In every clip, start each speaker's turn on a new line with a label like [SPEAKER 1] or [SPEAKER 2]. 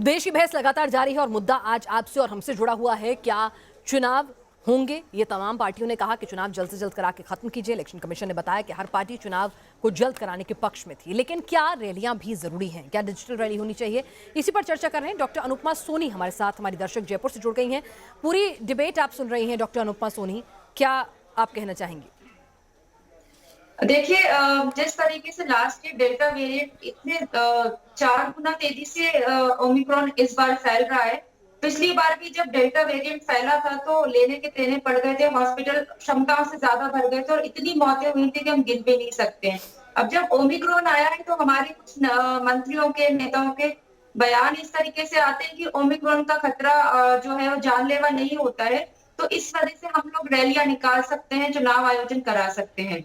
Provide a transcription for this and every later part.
[SPEAKER 1] देश की बहस लगातार जारी है और मुद्दा आज आपसे और हमसे जुड़ा हुआ है। क्या चुनाव होंगे? ये तमाम पार्टियों ने कहा कि चुनाव जल्द से जल्द करा के खत्म कीजिए। इलेक्शन कमीशन ने बताया कि हर पार्टी चुनाव को जल्द कराने के पक्ष में थी, लेकिन क्या रैलियां भी जरूरी हैं? क्या डिजिटल रैली होनी चाहिए? इसी पर चर्चा कर रहे हैं डॉक्टर अनुपमा सोनी हमारे साथ, हमारी दर्शक जयपुर से जुड़ गई हैं। पूरी डिबेट आप सुन रही हैं। डॉक्टर अनुपमा सोनी, क्या आप कहना चाहेंगी?
[SPEAKER 2] देखिए, जिस तरीके से लास्ट ईयर डेल्टा वेरिएंट इतने 4 गुना तेजी से ओमिक्रॉन इस बार फैल रहा है। पिछली बार भी जब डेल्टा वेरिएंट फैला था तो लेने के देने पड़ गए थे, हॉस्पिटल क्षमताओं से ज्यादा भर गए थे और इतनी मौतें हुई थी कि हम गिन भी नहीं सकते हैं। अब जब ओमिक्रॉन आया है तो हमारे कुछ मंत्रियों के, नेताओं के बयान इस तरीके से आते हैं कि ओमिक्रॉन का खतरा जो है वो जानलेवा नहीं होता है, तो इस वजह से हम लोग रैलियां निकाल सकते हैं, चुनाव आयोजन करा सकते हैं।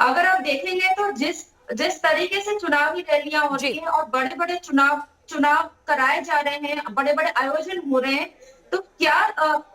[SPEAKER 2] अगर आप देखेंगे तो जिस तरीके से चुनावी रैलियां हो रही हैं और बड़े बड़े चुनाव कराए जा रहे हैं, बड़े बड़े आयोजन हो रहे हैं, तो क्या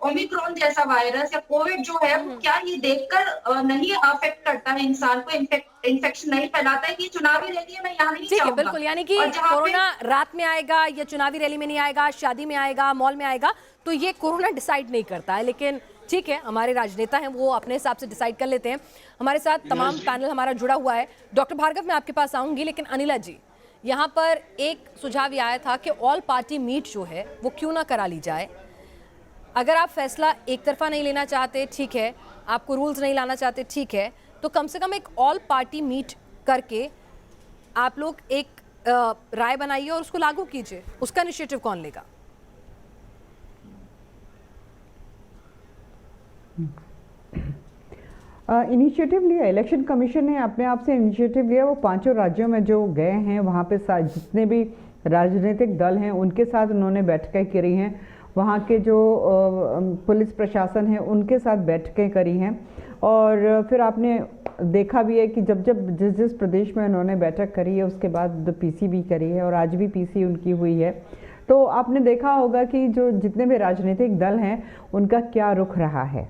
[SPEAKER 2] ओमिक्रॉन जैसा वायरस या कोविड जो है वो क्या ये देखकर नहीं अफेक्ट करता है इंसान को, इन्फेक्शन नहीं फैलाता है कि चुनावी रैली में यहाँ नहीं जाऊंगा।
[SPEAKER 1] बिल्कुल, यानी कि कोरोना रात में आएगा या चुनावी रैली में नहीं आएगा, शादी में आएगा, मॉल में आएगा, तो ये कोरोना डिसाइड नहीं करता है। लेकिन ठीक है, हमारे राजनेता हैं, वो अपने हिसाब से डिसाइड कर लेते हैं। हमारे साथ तमाम पैनल हमारा जुड़ा हुआ है। डॉक्टर भार्गव, मैं आपके पास आऊंगी, लेकिन अनिला जी, यहाँ पर एक सुझाव ये आया था कि ऑल पार्टी मीट जो है वो क्यों ना करा ली जाए। अगर आप फैसला एक तरफा नहीं लेना चाहते, ठीक है, आपको रूल्स नहीं लाना चाहते, ठीक है, तो कम से कम एक ऑल पार्टी मीट करके आप लोग एक राय बनाइए और उसको लागू कीजिए। उसका इनिशिएटिव कौन लेगा?
[SPEAKER 3] इनिशिएटिव लिया, इलेक्शन कमीशन ने अपने आप से इनिशिएटिव लिया। वो 5 राज्यों में जो गए हैं वहाँ पे जितने भी राजनीतिक दल हैं उनके साथ उन्होंने बैठकें करी हैं। वहाँ के जो पुलिस प्रशासन है उनके साथ बैठकें करी हैं। और फिर आपने देखा भी है कि जिस जिस प्रदेश में उन्होंने बैठक करी है उसके बाद पीसी भी करी है और आज भी पीसी उनकी हुई है। तो आपने देखा होगा कि जो जितने भी राजनीतिक दल हैं उनका क्या रुख रहा है।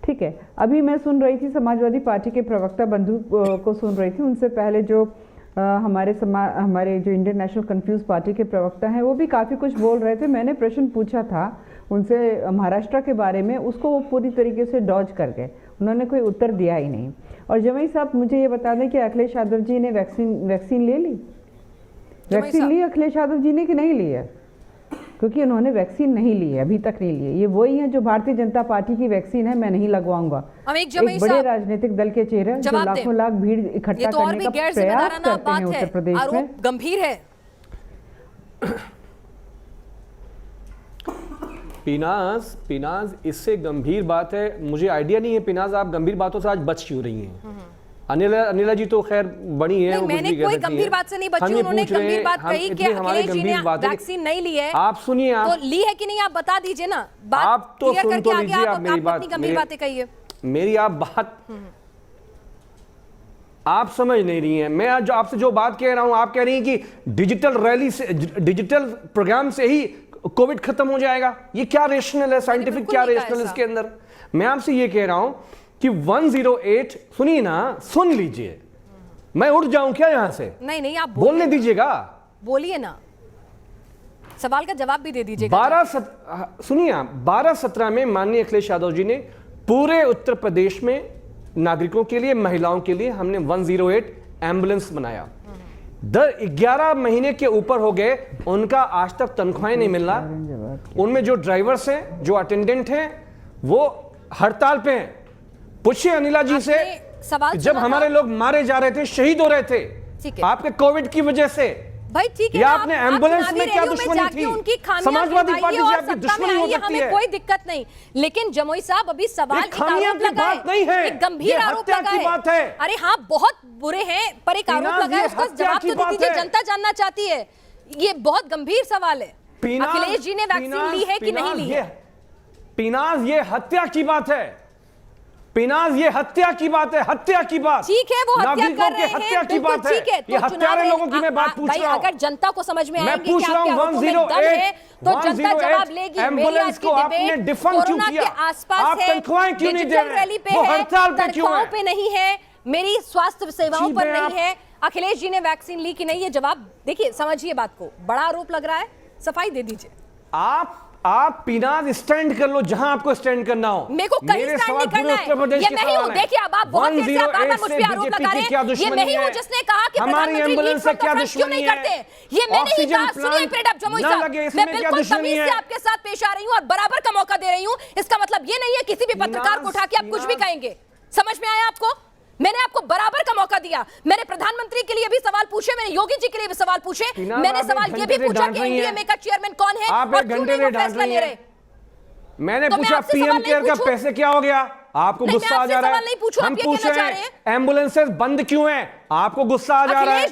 [SPEAKER 3] ठीक है, अभी मैं सुन रही थी समाजवादी पार्टी के प्रवक्ता बंधु को सुन रही थी। उनसे पहले जो हमारे जो इंडियन नेशनल कन्फ्यूज पार्टी के प्रवक्ता हैं वो भी काफ़ी कुछ बोल रहे थे। मैंने प्रश्न पूछा था उनसे महाराष्ट्र के बारे में, उसको वो पूरी तरीके से डॉज कर गए, उन्होंने कोई उत्तर दिया ही नहीं। और जमई साहब, मुझे ये बता दें कि अखिलेश यादव जी ने वैक्सीन ले ली? वैक्सीन ली अखिलेश यादव जी ने कि नहीं ली है? क्योंकि उन्होंने वैक्सीन नहीं ली है, अभी तक नहीं ली है। ये वही है जो भारतीय जनता पार्टी की वैक्सीन है, मैं नहीं लगवाऊंगा। एक बड़े राजनीतिक दल के चेहरे जो लाखों लाख भीड़ इकट्ठा करने का प्रयास करते हैं उत्तर प्रदेश में,
[SPEAKER 1] गंभीर है।
[SPEAKER 4] पिनाज इससे गंभीर बात है, मुझे आइडिया नहीं है पिनाज आप गंभीर बातों से आज बच क्यों रही हैं। अनिला जी तो खैर बड़ी है,
[SPEAKER 1] नहीं, मैंने कोई गंभीर बात से नहीं बची। उन्होंने गंभीर बात कही कि अखिलेश जी ने वैक्सीन नहीं ली है।
[SPEAKER 4] आप सुनिए,
[SPEAKER 1] तो ली है कि नहीं आप बता दीजिए ना।
[SPEAKER 4] आप तो सुन तो लीजिए, आप मेरी बात,
[SPEAKER 1] गंभीर बातें कहिए।
[SPEAKER 4] मेरी आप बात आप समझ नहीं रही हैं। मैं आज आपसे जो बात कह रहा हूं, आप कह रही हैं कि डिजिटल रैली से, डिजिटल प्रोग्राम से ही कोविड खत्म हो जाएगा। ये क्या रेशनल है, साइंटिफिक क्या रेशनल इसके अंदर? मैं आपसे ये कह रहा हूं कि 108, सुनिए ना, सुन लीजिए। मैं उठ जाऊं क्या यहां से?
[SPEAKER 1] नहीं, आप
[SPEAKER 4] बोलने दीजिएगा,
[SPEAKER 1] बोलिए ना, सवाल का जवाब भी दे दीजिएगा।
[SPEAKER 4] 12-17 में माननीय अखिलेश यादव जी ने पूरे उत्तर प्रदेश में नागरिकों के लिए, महिलाओं के लिए हमने 108 एम्बुलेंस बनाया। 11 महीने के ऊपर हो गए, उनका आज तक तनख्वाहें नहीं मिल रहा। उनमें जो ड्राइवर्स हैं, जो अटेंडेंट हैं, वो हड़ताल पे हैं। पूछिए अनिला जी से, जब हमारे लोग मारे जा रहे थे, शहीद हो रहे थे आपके कोविड की वजह से,
[SPEAKER 1] भाई ठीक है,
[SPEAKER 4] या आपने एम्बुलेंस में क्या दुश्मनी थी? समाजवादी पार्टी से आपकी दुश्मनी हो सकती है,
[SPEAKER 1] हमें कोई दिक्कत नहीं। लेकिन जमोई साहब, अभी सवाल एक आरोप लगा है, एक गंभीर आरोप लगा है। अरे हाँ, बहुत बुरे हैं, पर एक आरोप लगा है, उसका जवाब तो दे दीजिए, जनता जानना चाहती है। ये बहुत गंभीर सवाल है। अखिलेश जी ने वैक्सीन ली है कि नहीं ली है?
[SPEAKER 4] पिनाज, ये हत्या की बात है। पिनाज, ये हत्या की बात है, हत्या की बात।
[SPEAKER 1] ठीक है, वो हत्या कर रहे हैं,
[SPEAKER 4] हत्या की बात है।
[SPEAKER 1] ये
[SPEAKER 4] हत्यारे लोगों की मैं बात पूछ रहा हूं।
[SPEAKER 1] अगर जनता को समझ में आएगी
[SPEAKER 4] कि आपके आरोपों में दम है,
[SPEAKER 1] तो जनता जवाब लेगी।
[SPEAKER 4] एम्बुलेंस को आपने डिफंक क्यों किया? आप तनख्वाहें क्यों नहीं दे रहे? वो हड़ताल पे क्यों है?
[SPEAKER 1] पे नहीं है, मेरी स्वास्थ्य सेवाओं पर नहीं है। अखिलेश जी ने वैक्सीन ली कि नहीं, ये जवाब देखिए, समझिए बात को। बड़ा आरोप लग रहा है, सफाई दे दीजिए।
[SPEAKER 4] आप पीनाज स्टैंड कर लो जहां आपको स्टैंड करना हो।
[SPEAKER 1] मेरे को कहीं स्टैंड नहीं करना है। ये मैं ही हूं। देखिए अब आप बहुत देर से बार-बार मुझ पे आरोप लगा रहे हैं। ये मैं ही हूं जिसने कहा कि
[SPEAKER 4] हमारी एम्बुलेंस से क्या दुश्मनी है?
[SPEAKER 1] ये मैंने ही कहा। सुनिए प्रेडप जमुई साहब, मैं बिल्कुल तमीज से आपके साथ पेश आ रही हूं और बराबर का मौका दे रही हूं। इसका मतलब ये नहीं है किसी भी पत्रकार को उठा के आप कुछ भी कहेंगे। समझ में आया आपको? मैंने आपको बराबर का मौका दिया। मैंने प्रधानमंत्री के लिए भी सवाल पूछे, मैंने योगी जी के लिए भी सवाल पूछे, मैंने सवाल ये भी पूछा कि एनडीएमए का चेयरमैन कौन है और क्यों नहीं वो फैसला ले रहे।
[SPEAKER 4] मैंने पूछा पीएम केयर का पैसे क्या हो गया? आपको गुस्सा आ जा रहा है। हम पूछ रहे हैं एम्बुलेंसेस बंद क्यों हैं? आपको गुस्सा आ जा रहा है।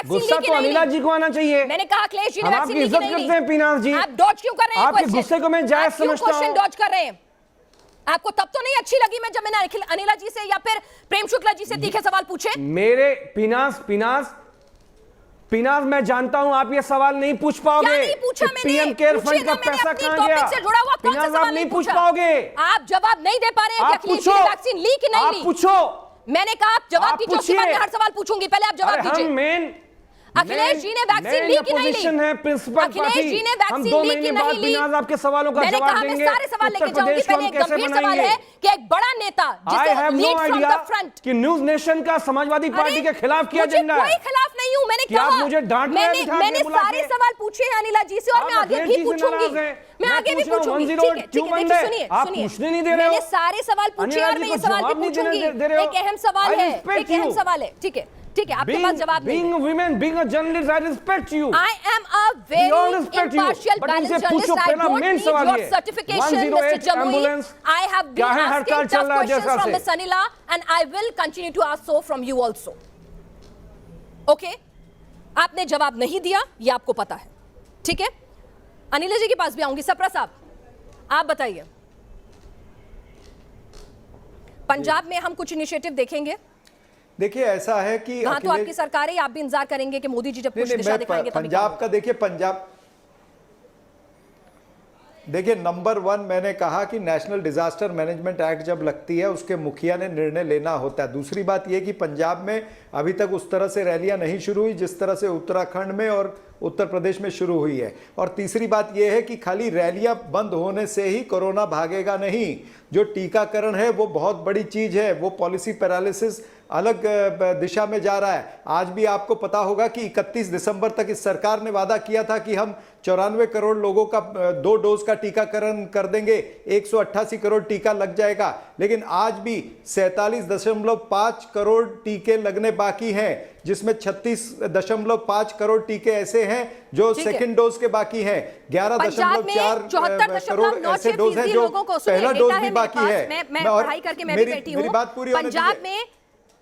[SPEAKER 4] गुस्सा तो अनिला जी को आना चाहिए।
[SPEAKER 1] मैंने कहा अखिलेश जी ने
[SPEAKER 4] हम आपकी इज्जत करते हैं पीनाज जी।
[SPEAKER 1] आप डॉज क्यों कर रहे हैं?
[SPEAKER 4] आपके गुस्से को मैं जायज समझता हूं।
[SPEAKER 1] क्वेश्चन डॉज कर रहे हैं। आपको तब तो नहीं अच्छी लगी मैं जब मैंने अनिला जी से या फिर प्रेम शुक्ला जी से तीखे सवाल पूछे।
[SPEAKER 4] मेरे पीनाज मैं जानता हूं आप ये सवाल नहीं पूछ पाओगे।
[SPEAKER 1] क्या नहीं पूछा मैंने?
[SPEAKER 4] पीएम केयर फंड का पैसा कहां गया?
[SPEAKER 1] से जुड़ा हुआ कौन सा
[SPEAKER 4] पीनाज
[SPEAKER 1] सवाल
[SPEAKER 4] आप नहीं पूछ पाओगे।
[SPEAKER 1] आप जवाब नहीं दे पा रहे हैं कि अखिलेश जी ने वैक्सीन ली कि नहीं ली।
[SPEAKER 4] आप पूछो।
[SPEAKER 1] मैंने कहा आप जवाब दीजिए, उसके बाद मैं हर सवाल पूछूंगी। पहले आप जवाब दीजिए। अखिलेश जी ने वैक्सीन ली कि नहीं ली?
[SPEAKER 4] है प्रिंसिपल
[SPEAKER 1] अखिलेश जी ने वैक्सीन ली कि नहीं ली?
[SPEAKER 4] आपके सवालों का
[SPEAKER 1] मैंने
[SPEAKER 4] जवाब
[SPEAKER 1] कहा
[SPEAKER 4] देंगे।
[SPEAKER 1] मैं सारे सवाल लेके जाऊंगी। पहले एक गंभीर सवाल है कि एक बड़ा नेता जिसे लीड फ्रॉम द फ्रंट
[SPEAKER 4] कि न्यूज नेशन का समाजवादी पार्टी के खिलाफ किया एजेंडा है।
[SPEAKER 1] कोई खिलाफ नहीं हूं। मैंने कहा
[SPEAKER 4] मुझे डांट
[SPEAKER 1] मैंने सारे सवाल पूछे हैं अनिला जी से और मैं आगे भी पूछूंगी। मैं आगे भी पूछूंगी। ठीक है सुनिए
[SPEAKER 4] आप पूछने नहीं दे रहे हो।
[SPEAKER 1] मैंने सारे सवाल पूछे और मैं ये सवाल भी पूछूंगी। एक अहम सवाल है, एक अहम सवाल है। ठीक है आपके पास जवाब नहीं है।
[SPEAKER 4] Being a woman, being a journalist, I respect you.
[SPEAKER 1] I am a very impartial, balanced journalist. I don't need your certification, Mr. Jamui. I have been asking tough questions from Ms. Anila, and I will continue to ask so from you also. Okay? आपने जवाब नहीं दिया, ये आपको पता है, ठीक है? अनिला जी के पास भी आऊंगी। सप्रा साहब, आप बताइए, पंजाब में हम कुछ इनिशिएटिव देखेंगे?
[SPEAKER 5] देखिए ऐसा है कि
[SPEAKER 1] हाँ, तो आपकी सरकार है, आप भी इंतजार करेंगे कि मोदी जी जब कुछ दिशा दिखाएंगे तभी
[SPEAKER 5] पंजाब का देखिए, पंजाब देखिए नंबर 1 मैंने कहा कि नेशनल डिजास्टर मैनेजमेंट एक्ट जब लगती है उसके मुखिया ने निर्णय लेना होता है। दूसरी बात यह कि पंजाब में अभी तक उस तरह से रैलियां नहीं शुरू हुई जिस तरह से उत्तराखंड में और उत्तर प्रदेश में शुरू हुई है। और तीसरी बात यह है कि खाली रैलियां बंद होने से ही कोरोना भागेगा नहीं। जो टीकाकरण है वो बहुत बड़ी चीज है, वो पॉलिसी पैरालिसिस अलग दिशा में जा रहा है। आज भी आपको पता होगा कि 31 दिसंबर तक इस सरकार ने वादा किया था कि हम 94 करोड़ लोगों का 2 डोज का टीकाकरण कर देंगे, 188 करोड़ टीका लग जाएगा, लेकिन आज भी 47.5 करोड़ टीके लगने बाकी हैं, जिसमें 36.5 करोड़ टीके ऐसे हैं जो सेकंड डोज के बाकी हैं, 11.4 करोड़ ऐसे डोज हैं जो पहला डोज भी बाकी है।
[SPEAKER 1] मैं पढ़ाई करके मैं भी बैठी हूं। पंजाब में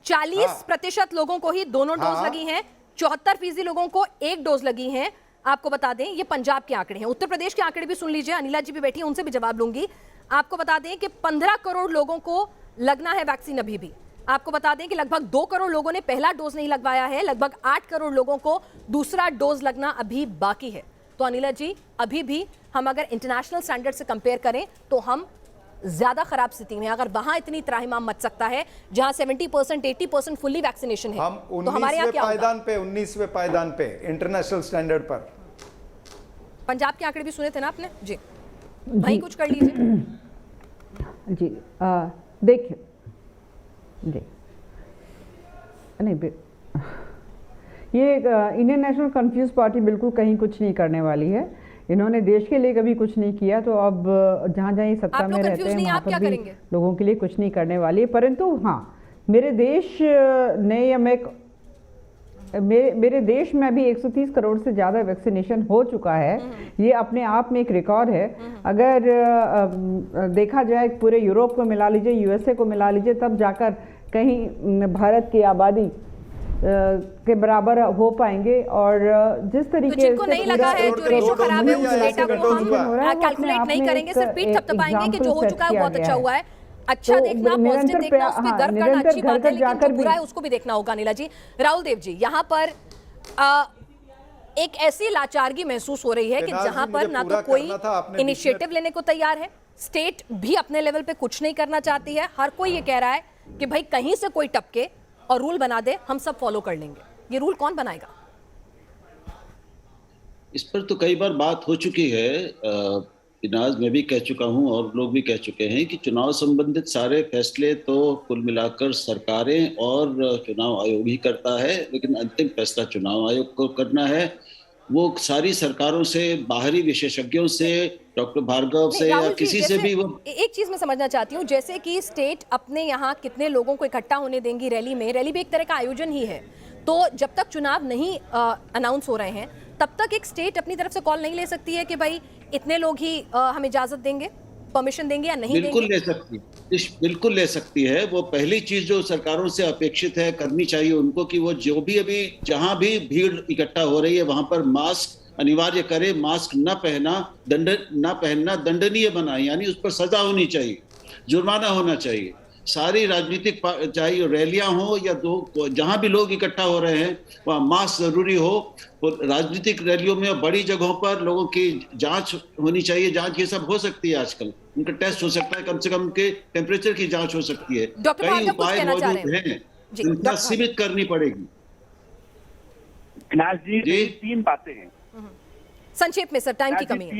[SPEAKER 1] 40% लोगों को ही दोनों डोज लगी हैं, 74% लोगों को एक डोज लगी है। आपको बता दें ये पंजाब के आंकड़े हैं। उत्तर प्रदेश के आंकड़े भी सुन लीजिए, अनिला जी भी बैठी हैं, उनसे भी जवाब लूंगी। आपको बता दें कि 15 करोड़ लोगों को लगना है वैक्सीन अभी भी। आपको बता दें कि लगभग 2 करोड़ लोगों ने पहला डोज नहीं लगवाया है, लगभग 8 करोड़ लोगों को दूसरा डोज लगना अभी बाकी है। तो अनिला जी, अभी भी हम अगर इंटरनेशनल स्टैंडर्ड से कंपेयर करें तो हम ज्यादा खराब स्थिति में। अगर वहां इतनी त्राहिमाम मच सकता है जहां 70% 80% फुल्ली वैक्सीनेशन है,
[SPEAKER 5] हम
[SPEAKER 1] तो हमारे यहाँ क्या होगा?
[SPEAKER 5] 19वें पायदान पे इंटरनेशनल स्टैंडर्ड पर।
[SPEAKER 1] पंजाब के आंकड़े भी सुने थे ना आपने जी? भाई कुछ कर लीजिए
[SPEAKER 3] जी। देखिए जी, नहीं ये इंडियन नेशनल कन्फ्यूज पार्टी बिल्कुल कहीं कुछ नहीं करने वाली है। इन्होंने देश के लिए कभी कुछ नहीं किया, तो अब जहाँ जहाँ ये सत्ता में रहते हैं वहाँ पर भी लोगों के लिए कुछ नहीं करने वाली है। परंतु हाँ, मेरे देश ने या मेरे देश में अभी 130 करोड़ से ज़्यादा वैक्सीनेशन हो चुका है। ये अपने आप में एक रिकॉर्ड है। अगर देखा जाए पूरे यूरोप को मिला लीजिए, यूएसए को मिला लीजिए, तब जाकर कहीं भारत की आबादी के बराबर हो पाएंगे। और जिस तरीके से
[SPEAKER 1] जिनको नहीं लगा है, जो रेशो खराब है, उस डेटा को हम कैलकुलेट नहीं करेंगे, सिर्फ पीठ थपथपाएंगे कि जो हो चुका है बहुत अच्छा हुआ है। अच्छा देखना, पॉजिटिव देखना, उस पर गर्व करना अच्छी बात है, लेकिन जो बुरा है उसको भी देखना होगा। नीला जी, राहुल देव जी, यहाँ पर एक ऐसी लाचारगी महसूस हो रही है कि जहां पर ना तो कोई इनिशिएटिव लेने को तैयार है, स्टेट भी अपने लेवल पे कुछ नहीं करना चाहती है। हर कोई ये कह रहा है कि भाई कहीं से कोई टपके और रूल बना दे, हम सब फॉलो कर लेंगे। ये रूल कौन बनाएगा?
[SPEAKER 6] इस पर तो कई बार बात हो चुकी है। इनाज मैं भी कह चुका हूं और लोग भी कह चुके हैं कि चुनाव संबंधित सारे फैसले तो कुल मिलाकर सरकारें और चुनाव आयोग ही करता है, लेकिन अंतिम फैसला चुनाव आयोग को करना है। वो सारी सरकारों से, बाहरी विशेषज्ञों से, डॉक्टर भार्गव
[SPEAKER 1] नहीं,
[SPEAKER 6] से या
[SPEAKER 1] राहुल जी,
[SPEAKER 6] किसी से
[SPEAKER 1] जैसे
[SPEAKER 6] भी वो
[SPEAKER 1] एक चीज मैं समझना चाहती हूँ, जैसे कि स्टेट अपने यहाँ कितने लोगों को इकट्ठा होने देंगी रैली में, रैली भी एक तरह का आयोजन ही है। तो जब तक चुनाव नहीं अनाउंस हो रहे हैं तब तक एक स्टेट अपनी तरफ से कॉल नहीं ले सकती है कि भाई इतने लोग ही हम इजाजत देंगे, परमिशन देंगे या नहीं
[SPEAKER 6] बिल्कुल
[SPEAKER 1] देंगे।
[SPEAKER 6] ले सकती है, बिल्कुल ले सकती है। वो पहली चीज जो सरकारों से अपेक्षित है, करनी चाहिए उनको, कि वो जो भी अभी जहां भी भीड़ इकट्ठा हो रही है वहां पर मास्क अनिवार्य करे। मास्क न पहनना दंडनीय बनाए, यानी उस पर सजा होनी चाहिए, जुर्माना होना चाहिए। सारी राजनीतिक चाहे रैलियां हो या जहां भी लोग इकट्ठा हो रहे हैं वहां मास्क जरूरी हो। और राजनीतिक रैलियों में बड़ी जगहों पर लोगों की जांच होनी चाहिए। जांच ये सब हो सकती है, आजकल उनका टेस्ट हो सकता है, कम से कम उनके टेम्परेचर की जांच हो सकती है।
[SPEAKER 1] डॉक्टर
[SPEAKER 6] कई
[SPEAKER 1] भार्गव कुछ
[SPEAKER 6] उपाय
[SPEAKER 1] कहना चाह रहे
[SPEAKER 6] मौजूद
[SPEAKER 1] हैं।
[SPEAKER 6] हैं,
[SPEAKER 1] जी,
[SPEAKER 6] जिनका
[SPEAKER 1] डॉक्टर
[SPEAKER 6] सीमित करनी पड़ेगी।
[SPEAKER 7] नाज जी,
[SPEAKER 6] जी।
[SPEAKER 7] तीन बातें हैं।
[SPEAKER 1] संक्षेप में सर, टाइम की
[SPEAKER 7] नाज जी,
[SPEAKER 1] कमी है।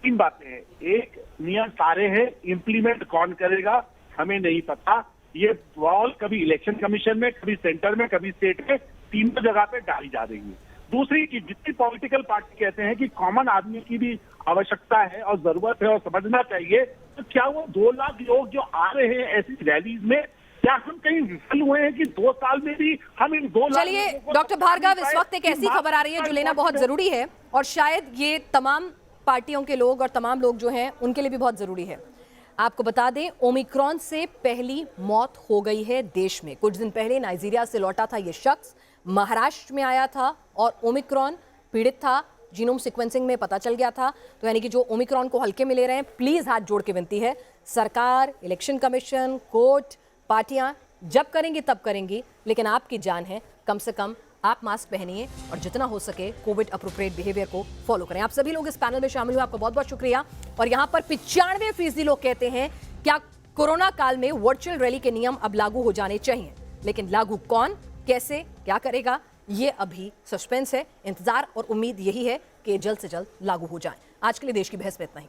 [SPEAKER 7] तीन बातें हैं। एक, नियम सारे हैं, इम्प्लीमेंट कौन करेगा हमें नहीं पता। ये बॉल कभी इलेक्शन कमीशन में, कभी सेंटर में, कभी स्टेट में, तीनों जगह पे डाली जा रही है। दूसरी चीज, जितनी पॉलिटिकल पार्टी कहते हैं कि कॉमन आदमी की भी आवश्यकता है और जरूरत है और समझना चाहिए, तो क्या वो 2 लाख लोग जो आ रहे हैं ऐसी रैलीज में, क्या हम कहीं विफल हुए हैं कि 2 साल में भी हम इन 2 लाख
[SPEAKER 1] चलिए
[SPEAKER 7] लोगों को
[SPEAKER 1] डॉक्टर भार्गव, इस वक्त एक
[SPEAKER 7] कि
[SPEAKER 1] ऐसी खबर आ रही है जो लेना बहुत जरूरी है और शायद ये तमाम पार्टियों के लोग और तमाम लोग जो हैं उनके लिए भी बहुत जरूरी है। आपको बता दें, ओमिक्रॉन से पहली मौत हो गई है देश में। कुछ दिन पहले नाइजीरिया से लौटा था ये शख्स, महाराष्ट्र में आया था और ओमिक्रॉन पीड़ित था, जीनोम सीक्वेंसिंग में पता चल गया था। तो यानी कि जो ओमिक्रॉन को हल्के में ले रहे हैं, प्लीज हाथ जोड़ के विनती है, सरकार, इलेक्शन कमीशन, कोर्ट, पार्टियां जब करेंगी तब करेंगी, लेकिन आपकी जान है, कम से कम आप मास्क पहनिए और जितना हो सके कोविड अप्रोप्रिएट बिहेवियर को फॉलो करें। आप सभी लोग इस पैनल में शामिल हुए, आपका बहुत बहुत शुक्रिया। और यहाँ पर 95% लोग कहते हैं क्या कोरोना काल में वर्चुअल रैली के नियम अब लागू हो जाने चाहिए, लेकिन लागू कौन, कैसे, क्या करेगा, ये अभी सस्पेंस है। इंतजार और उम्मीद यही है कि जल्द से जल्द लागू हो जाए। आज के लिए देश की बहस में इतना ही।